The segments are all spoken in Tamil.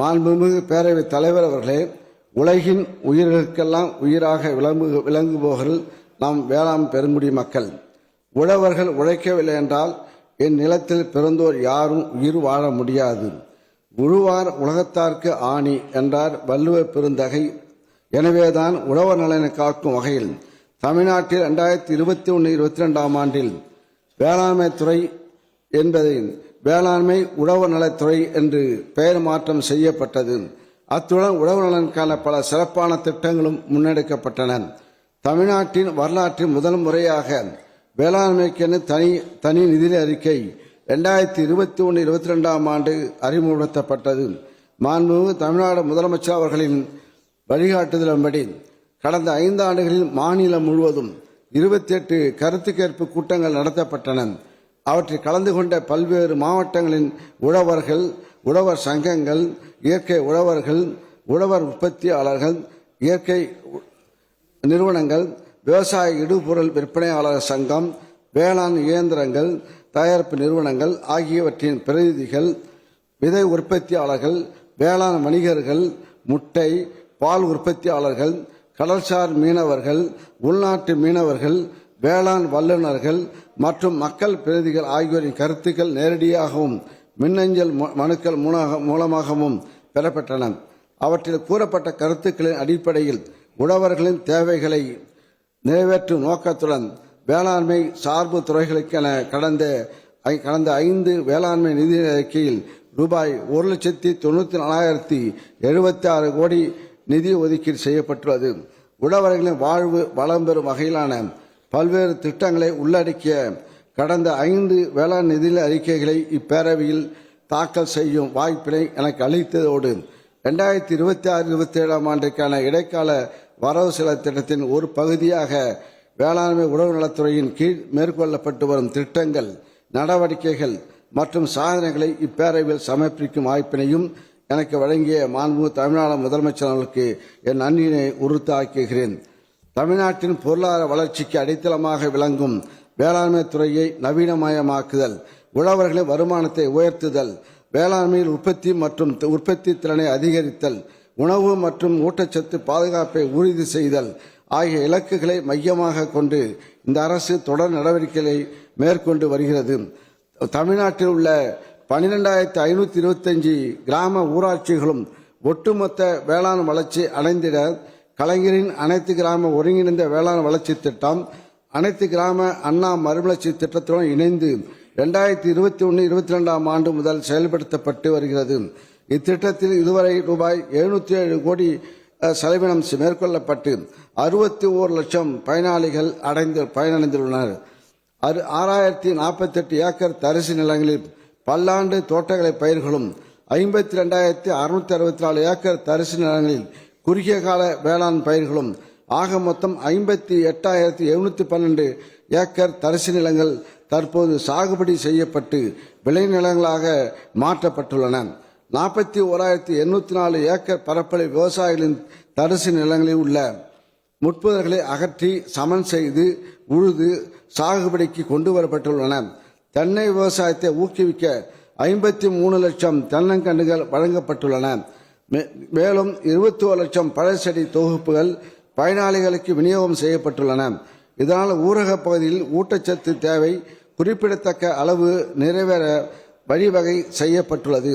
மாண்புமிகு பேரவைத் தலைவர் அவர்களே, உலகின் உயிர்களுக்கெல்லாம் உயிராக விளங்குபவர்கள் நாம் வேளாண் பெருங்குடி மக்கள். உழவர்கள் உழைக்கவில்லை என்றால் இந்நிலத்தில் பிறந்தோர் யாரும் உயிர் வாழ முடியாது. உழுவார் உலகத்தார்க்கு ஆணி என்றார் வள்ளுவ பெருந்தகை. எனவேதான் உழவர் நலனை காக்கும் வகையில் தமிழ்நாட்டில் 2021-22 ஆண்டில் வேளாண்மை துறை என்பதை வேளாண்மை உழவர் நலத்துறை என்று பெயர் மாற்றம் செய்யப்பட்டது. அத்துடன் உழவர் நலனுக்கான பல சிறப்பான திட்டங்களும் முன்னெடுக்கப்பட்டன. தமிழ்நாட்டின் வரலாற்றில் முதல் முறையாக வேளாண்மைக்கென தனி நிதி அறிக்கை 2021-22 ஆண்டு அறிமுகப்படுத்தப்பட்டது. மாண்புமிகு தமிழ்நாடு முதலமைச்சர் அவர்களின் வழிகாட்டுதலின்படி கடந்த 5 ஆண்டுகளில் மாநிலம் முழுவதும் 28 கருத்து கேட்பு கூட்டங்கள் நடத்தப்பட்டன. அவற்றில் கலந்து கொண்ட பல்வேறு மாவட்டங்களின் உழவர்கள், உழவர் சங்கங்கள், இயற்கை உழவர்கள், உழவர் உற்பத்தியாளர்கள், இயற்கை நிறுவனங்கள், விவசாய இடுபொருள் விற்பனையாளர் சங்கம், வேளாண் இயந்திரங்கள் தயாரிப்பு நிறுவனங்கள் ஆகியவற்றின் பிரதிநிதிகள், விதை உற்பத்தியாளர்கள், வேளாண் வணிகர்கள், முட்டை பால் உற்பத்தியாளர்கள், கடல்சார் மீனவர்கள், உள்நாட்டு மீனவர்கள், வேளாண் வல்லுநர்கள் மற்றும் மக்கள் பிரதிநிதிகள் ஆகியோரின் கருத்துக்கள் நேரடியாகவும் மின்னஞ்சல் மனுக்கள் மூலமாகவும் பெறப்பட்டன. அவற்றில் கூறப்பட்ட கருத்துக்களின் அடிப்படையில் உழவர்களின் தேவைகளை நிறைவேற்றும் நோக்கத்துடன் வேளாண்மை சார்பு துறைகளுக்கென கடந்த 5 வேளாண்மை நிதி அறிக்கையில் ரூபாய் 1,94,076 கோடி நிதி ஒதுக்கீடு செய்யப்பட்டுள்ளது. உழவர்களின் வாழ்வு வளம் பெறும் வகையிலான பல்வேறு திட்டங்களை உள்ளடக்கிய கடந்த 5 வேளாண் நிதி அறிக்கைகளை இப்பேரவையில் தாக்கல் செய்யும் வாய்ப்பினை எனக்கு அளித்ததோடு 2026-27 ஆண்டுக்கான இடைக்கால வரவு செலவு திட்டத்தின் ஒரு பகுதியாக வேளாண்மை உழவு நலத்துறையின் கீழ் மேற்கொள்ளப்பட்டு வரும் திட்டங்கள், நடவடிக்கைகள் மற்றும் சாதனைகளை இப்பேரவையில் சமர்ப்பிக்கும் வாய்ப்பினையும் எனக்கு வழங்கிய மாண்புமிகு தமிழ்நாடு முதலமைச்சர் அவர்களுக்கு என் நன்றியினை உறுத்தாக்குகிறேன். தமிழ்நாட்டின் பொருளாதார வளர்ச்சிக்கு அடித்தளமாக விளங்கும் வேளாண்மை துறையை நவீனமயமாக்குதல், உழவர்களின் வருமானத்தை உயர்த்துதல், வேளாண்மையில் உற்பத்தி மற்றும் உற்பத்தி திறனை அதிகரித்தல், உணவு மற்றும் ஊட்டச்சத்து பாதுகாப்பை உறுதி செய்தல் ஆகிய இலக்குகளை மையமாக கொண்டு இந்த அரசு தொடர் நடவடிக்கைகளை மேற்கொண்டு வருகிறது. தமிழ்நாட்டில் உள்ள 12,525 கிராம ஊராட்சிகளும் ஒட்டுமொத்த வேளாண் வளர்ச்சி அடைந்திட கலைஞரின் அனைத்து கிராம ஒருங்கிணைந்த வேளாண் வளர்ச்சி திட்டம், அனைத்து கிராம அண்ணா மறுமலர்ச்சி திட்டத்துடன் இணைந்து 2021-22 ஆண்டு முதல் செயல்படுத்தப்பட்டு வருகிறது. இத்திட்டத்தில் இதுவரை ரூபாய் 707 கோடி செலவினம் மேற்கொள்ளப்பட்டு 61 லட்சம் பயனாளிகள் பயனடைந்துள்ளனர். 6,048 ஏக்கர் தரிசு நிலங்களில் பல்லாண்டு தோட்டக்கலை பயிர்களும் 52,664 ஏக்கர் தரிசு நிலங்களில் குறுகிய கால வேளாண் பயிர்களும் ஆக மொத்தம் 58,712 ஏக்கர் தரிசு நிலங்கள் தற்போது சாகுபடி செய்யப்பட்டு விளைநிலங்களாக மாற்றப்பட்டுள்ளன. 41,804 ஏக்கர் பரப்பளவு விவசாயிகளின் தரிசு நிலங்களில் உள்ள முட்புதர்களை அகற்றி சமன் செய்து உழுது சாகுபடிக்கு கொண்டு வரப்பட்டுள்ளன. தென்னை விவசாயத்தை ஊக்குவிக்க 53 லட்சம் தென்னங்கன்றுகள் வழங்கப்பட்டுள்ளன. மேலும் 21 லட்சம் பழச்செடி தொகுப்புகள் பயனாளிகளுக்கு விநியோகம் செய்யப்பட்டுள்ளன. இதனால் ஊரக பகுதியில் ஊட்டச்சத்து தேவை குறிப்பிடத்தக்க அளவு நிறைவேற வழிவகை செய்யப்பட்டுள்ளது.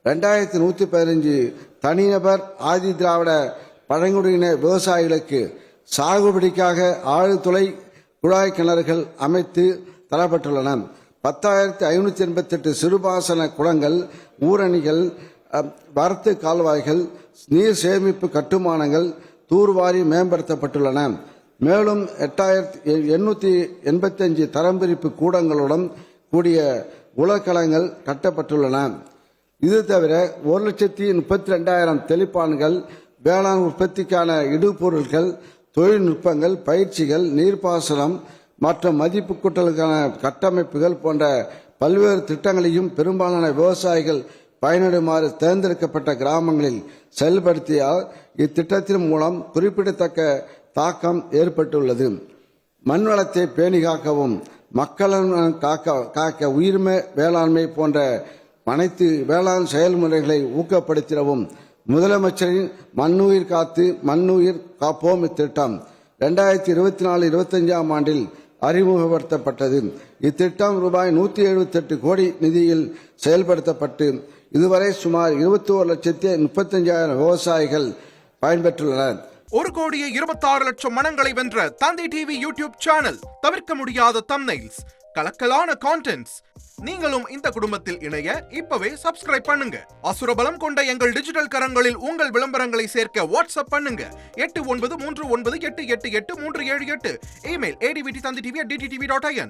2,115 தனிநபர் ஆதி திராவிட பழங்குடியின விவசாயிகளுக்கு சாகுபடிக்காக ஆழ்துளை குழாய் கிணறுகள் அமைத்து தரப்பட்டுள்ளன. 10,588 சிறுபாசன குளங்கள், ஊரணிகள், வரத்து கால்வாய்கள், நீர் சேமிப்பு கட்டுமானங்கள் தூர்வாரி மேம்படுத்தப்பட்டுள்ளன. மேலும் 8,885 தரம் பிரிப்பு கூடங்களுடன் கூடிய உலர்களங்கள் கட்டப்பட்டுள்ளன. இது தவிர 1,32,000 தெளிப்பான்கள், வேளாண் உற்பத்திக்கான இடுபொருட்கள், தொழில்நுட்பங்கள், பயிற்சிகள், நீர்ப்பாசனம் மற்றும் மதிப்பு கூட்டலுக்கான கட்டமைப்புகள் போன்ற பல்வேறு திட்டங்களையும் பெரும்பாலான விவசாயிகள் பயனடைமாறு தேர்ந்தெடுக்கப்பட்ட கிராமங்களில் செயல்படுத்தியால் இத்திட்டத்தின் மூலம் குறிப்பிடத்தக்க தாக்கம் ஏற்பட்டுள்ளது. மண்வளத்தை பேணி காக்கவும் மக்கள் காக்க உயிர்மை வேளாண்மை போன்ற அனைத்து வேளாண் செயல்முறைகளை ஊக்கப்படுத்திடவும் முதலமைச்சரின் மண்ணுயிர் காத்து மண்ணுயிர் காப்போம் திட்டம் 2024-25 ஆண்டில் அறிமுகப்படுத்தப்பட்டது. இத்திட்டம் ரூபாய் 178 கோடி நிதியில் செயல்படுத்தப்பட்டு இதுவரை சுமார் 21,35,000 விவசாயிகள் பயன்பெற்றுள்ளனர். 1,26,00,000 மனங்களை வென்ற தந்தி டிவி யூடியூப் சேனல். தவிர்க்க முடியாத தம்ப்நெயில்ஸ், கலக்கலான கான்டென்ட்ஸ். நீங்களும் இந்த குடும்பத்தில் இணைய இப்பவே சப்ஸ்கிரைப் பண்ணுங்க. அசுரபலம் கொண்ட எங்கள் டிஜிட்டல் கரங்களில் உங்கள் விளம்பரங்களை சேர்க்க வாட்ஸ்அப் பண்ணுங்க. 8939888378. Email advttv@dttv.in.